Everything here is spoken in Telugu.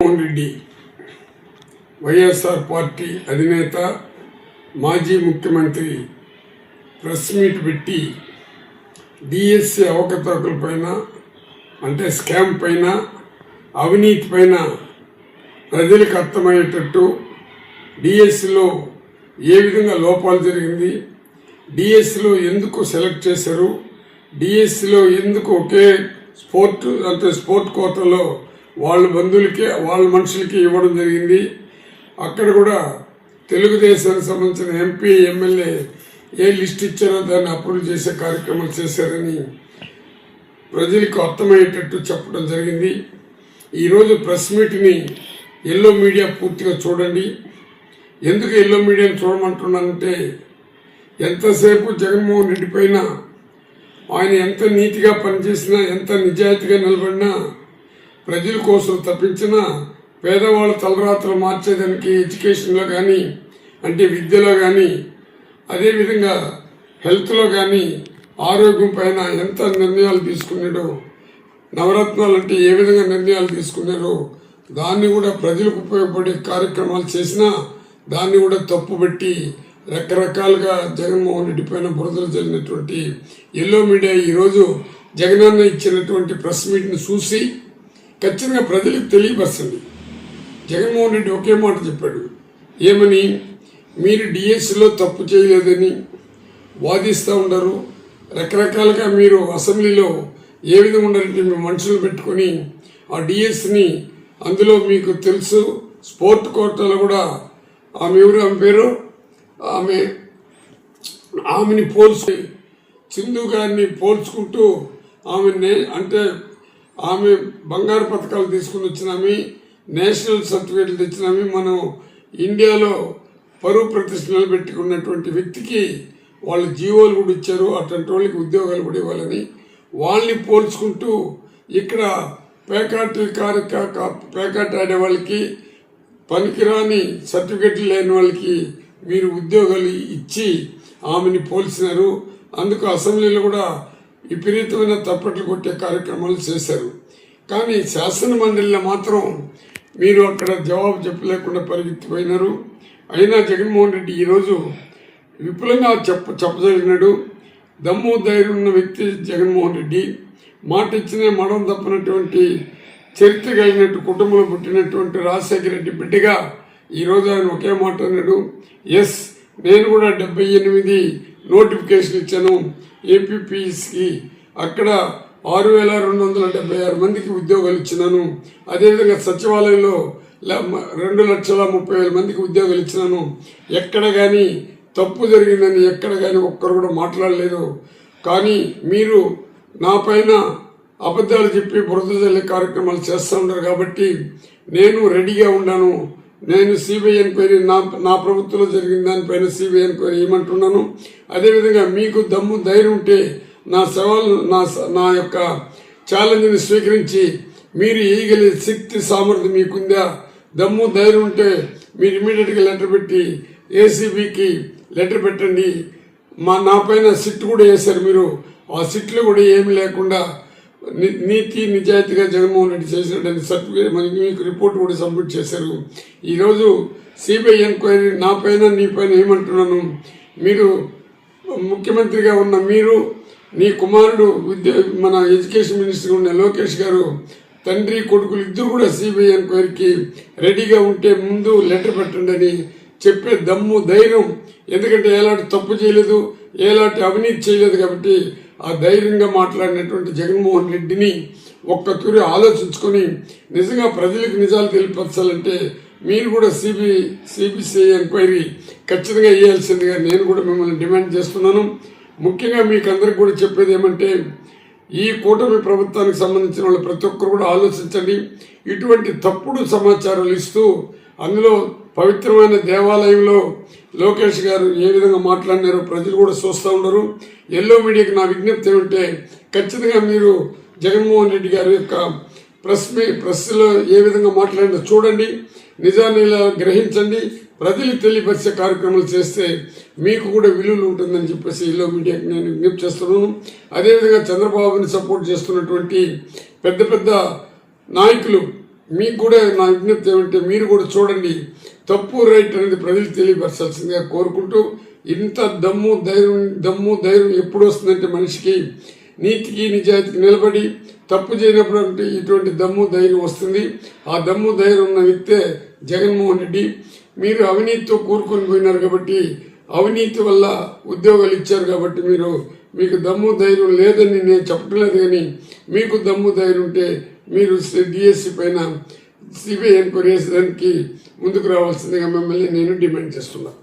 జగన్మోహన్ రెడ్డి వైఎస్ఆర్ పార్టీ అధినేత మాజీ ముఖ్యమంత్రి ప్రెస్ మీట్ పెట్టి డిఎస్సి అవకతవకల పైన అంటే స్కామ్ పైన అవినీతి పైన ప్రజలకు అర్థమయ్యేటట్టు డిఎస్సిలో ఏ విధంగా లోపాలు జరిగింది, డిఎస్సిలో ఎందుకు సెలెక్ట్ చేశారు, డిఎస్సిలో ఎందుకు ఒకే స్పోర్ట్ కోటాలో వాళ్ళ బంధువులకి వాళ్ళ మనుషులకి ఇవ్వడం జరిగింది, అక్కడ కూడా తెలుగుదేశానికి సంబంధించిన ఎంపీ ఎమ్మెల్యే ఏ లిస్ట్ ఇచ్చారో దాన్ని అప్రూవ్ చేసే కార్యక్రమాలు చేశారని ప్రజలకు అర్థమయ్యేటట్టు చెప్పడం జరిగింది. ఈరోజు ప్రెస్ మీట్ని ఎల్లో మీడియా పూర్తిగా చూడండి. ఎందుకు ఎల్లో మీడియాని చూడమంటున్నానంటే ఎంతసేపు జగన్మోహన్ రెడ్డి పైన ఆయన ఎంత నీతిగా పనిచేసినా ఎంత నిజాయితీగా నిలబడినా ప్రజల కోసం తప్పించినా పేదవాళ్ళ తలరాత్రులు మార్చేదానికి ఎడ్యుకేషన్లో కానీ అంటే విద్యలో కానీ అదేవిధంగా హెల్త్లో కానీ ఆరోగ్యం పైన ఎంత నిర్ణయాలు తీసుకున్నాడో, నవరత్నాలు అంటే ఏ విధంగా నిర్ణయాలు తీసుకున్నారో దాన్ని కూడా ప్రజలకు ఉపయోగపడే కార్యక్రమాలు చేసినా దాన్ని కూడా తప్పుబట్టి రకరకాలుగా జగన్మోహన్ రెడ్డి పైన బురదలు చల్లినటువంటి ఎల్లో మీడియా ఈరోజు జగనన్న ఇచ్చినటువంటి ప్రెస్ మీట్ని చూసి ఖచ్చితంగా ప్రజలకు తెలియపరచండి. జగన్మోహన్ రెడ్డి ఒకే మాట చెప్పాడు, ఏమని, మీరు డిఎస్సిలో తప్పు చేయలేదని వాదిస్తూ ఉండరు, రకరకాలుగా మీరు అసెంబ్లీలో ఏ విధంగా ఉండాలంటే మీ మనుషులు పెట్టుకొని ఆ డిఎస్సిని అందులో మీకు తెలుసు స్పోర్ట్ కోటాలో కూడా ఆమె ఎవరు ఆమె పేరు ఆమెని సింధు గారిని పోల్చుకుంటూ ఆమె అంటే ఆమె బంగారు పథకాలు తీసుకుని వచ్చినామి, నేషనల్ సర్టిఫికేట్లు తెచ్చినామి, మనం ఇండియాలో పరువు ప్రతిష్టలు పెట్టుకున్నటువంటి వ్యక్తికి వాళ్ళు జీవోలు కూడా ఇచ్చారు, అటువంటి వాళ్ళకి ఉద్యోగాలు కూడా ఇవ్వాలని వాళ్ళని పోల్చుకుంటూ ఇక్కడ పేకాట ఆడే వాళ్ళకి పనికిరాని సర్టిఫికెట్లు లేని వాళ్ళకి మీరు ఉద్యోగాలు ఇచ్చి ఆమెని పోల్చినారు. అందుకు అసెంబ్లీలో కూడా విపరీతమైన తప్పట్లు కొట్టే కార్యక్రమాలు చేశారు. కానీ శాసన మండలిలో మాత్రం మీరు అక్కడ జవాబు చెప్పలేకుండా పరిగెత్తిపోయినారు. అయినా జగన్మోహన్ రెడ్డి ఈరోజు విపులంగా చెప్పగలిగినాడు. దమ్ము ధైర్యం ఉన్న వ్యక్తి జగన్మోహన్ రెడ్డి. మాట ఇచ్చినే మడం తప్పనటువంటి చరిత్ర కలిగినట్టు కుటుంబంలో పుట్టినటువంటి రాజశేఖర రెడ్డి బిడ్డగా ఈరోజు ఆయన ఒకే మాట అన్నాడు, ఎస్ నేను కూడా 78 నోటిఫికేషన్ ఇచ్చాను ఏపీపీఎస్కి, అక్కడ 6,276 మందికి ఉద్యోగాలు ఇచ్చినాను. అదేవిధంగా సచివాలయంలో 2,30,000 మందికి ఉద్యోగాలు ఇచ్చినాను. ఎక్కడ కానీ తప్పు జరిగిందని ఎక్కడ కానీ ఒక్కరు కూడా మాట్లాడలేదు. కానీ మీరు నా పైన అబద్ధాలు చెప్పి బురద జల్లే కార్యక్రమాలు చేస్తూ ఉన్నారు కాబట్టి నేను రెడీగా ఉన్నాను. నేను సిబిఐ ఎంక్వైరీ నా ప్రభుత్వంలో జరిగిన దానిపైన సిబిఐ ఎంక్వైరీ ఏమంటున్నాను. అదేవిధంగా మీకు దమ్ము ధైర్యం ఉంటే నా సవాల్ నా యొక్క ఛాలెంజ్ని స్వీకరించి మీరు వేయగలిగే శక్తి సామర్థ్యం మీకుందా, దమ్ము ధైర్యం ఉంటే మీరు ఇమీడియట్గా లెటర్ పెట్టి ఏసీబీకి లెటర్ పెట్టండి. నా పైన సిట్ కూడా వేశారు మీరు, ఆ సిట్లో కూడా ఏమి లేకుండా నీతి నిజాయితీగా జగన్మోహన్ రెడ్డి చేసినట్టు సర్టిఫికేట్ మీకు రిపోర్ట్ కూడా సబ్మిట్ చేశారు. ఈరోజు సిబిఐ ఎంక్వైరీ నా పైన నీ పైన ఏమంటున్నాను, మీరు ముఖ్యమంత్రిగా ఉన్న మీరు, నీ కుమారుడు మన ఎడ్యుకేషన్ మినిస్టర్ ఉన్న లోకేష్ గారు, తండ్రి కొడుకులు ఇద్దరు కూడా సిబిఐ ఎంక్వైరీకి రెడీగా ఉంటే ముందు లెటర్ పెట్టండి అని చెప్పే దమ్ము ధైర్యం, ఎందుకంటే ఎలాంటి తప్పు చేయలేదు, ఎలాంటి అవినీతి చేయలేదు కాబట్టి ఆ ధైర్యంగా మాట్లాడినటువంటి జగన్మోహన్ రెడ్డిని ఒక్క తూరి ఆలోచించుకొని నిజంగా ప్రజలకు నిజాలు తెలియపరచాలంటే మీరు కూడా సిబిసిఐ ఎంక్వైరీ ఖచ్చితంగా వేయాల్సిందిగా నేను కూడా మిమ్మల్ని డిమాండ్ చేస్తున్నాను. ముఖ్యంగా మీకు అందరికి కూడా చెప్పేది ఏమంటే ఈ కూటమి ప్రభుత్వానికి సంబంధించిన వాళ్ళు ప్రతి ఒక్కరు కూడా ఆలోచించండి. ఇటువంటి తప్పుడు సమాచారాలు ఇస్తూ అందులో పవిత్రమైన దేవాలయంలో లోకేష్ గారు ఏ విధంగా మాట్లాడినారో ప్రజలు కూడా చూస్తూ ఉన్నారు. ఎల్లో మీడియాకి నా విజ్ఞప్తి ఏమంటే ఖచ్చితంగా మీరు జగన్మోహన్ రెడ్డి గారి యొక్క ప్రెస్లో ఏ విధంగా మాట్లాడినా చూడండి, నిజాన్ని గ్రహించండి, ప్రజలకు తెలియపరిచే కార్యక్రమాలు చేస్తే మీకు కూడా విలువలు ఉంటుందని చెప్పేసి ఎల్లో మీడియాకి నేను విజ్ఞప్తి చేస్తున్నాను. అదేవిధంగా చంద్రబాబుని సపోర్ట్ చేస్తున్నటువంటి పెద్ద పెద్ద నాయకులు మీకు కూడా నా విజ్ఞప్తి ఏమంటే మీరు కూడా చూడండి, తప్పు రైట్ అనేది ప్రజలు తెలియపరచాల్సిందిగా కోరుకుంటూ, ఇంత దమ్ము ధైర్యం ఎప్పుడు వస్తుందంటే మనిషికి నీతికి నిజాయితీకి నిలబడి తప్పు చేయనప్పుడు అంటే ఇటువంటి దమ్ము ధైర్యం వస్తుంది. ఆ దమ్ము ధైర్యం ఉన్న వ్యక్తే జగన్మోహన్ రెడ్డి. మీరు అవినీతితో కూరుకొని పోయినారు కాబట్టి, అవినీతి వల్ల ఉద్యోగాలు ఇచ్చారు కాబట్టి మీకు దమ్ము ధైర్యం లేదని నేను చెప్పట్లేదు, కానీ మీకు దమ్ము ధైర్యం ఉంటే మీరు డిఎస్సి పైన సిబిఐ ఎంక్వైరీ చేసేదానికి ముందుకు రావాల్సిందిగా మిమ్మల్ని నేను డిమాండ్ చేస్తున్నాను.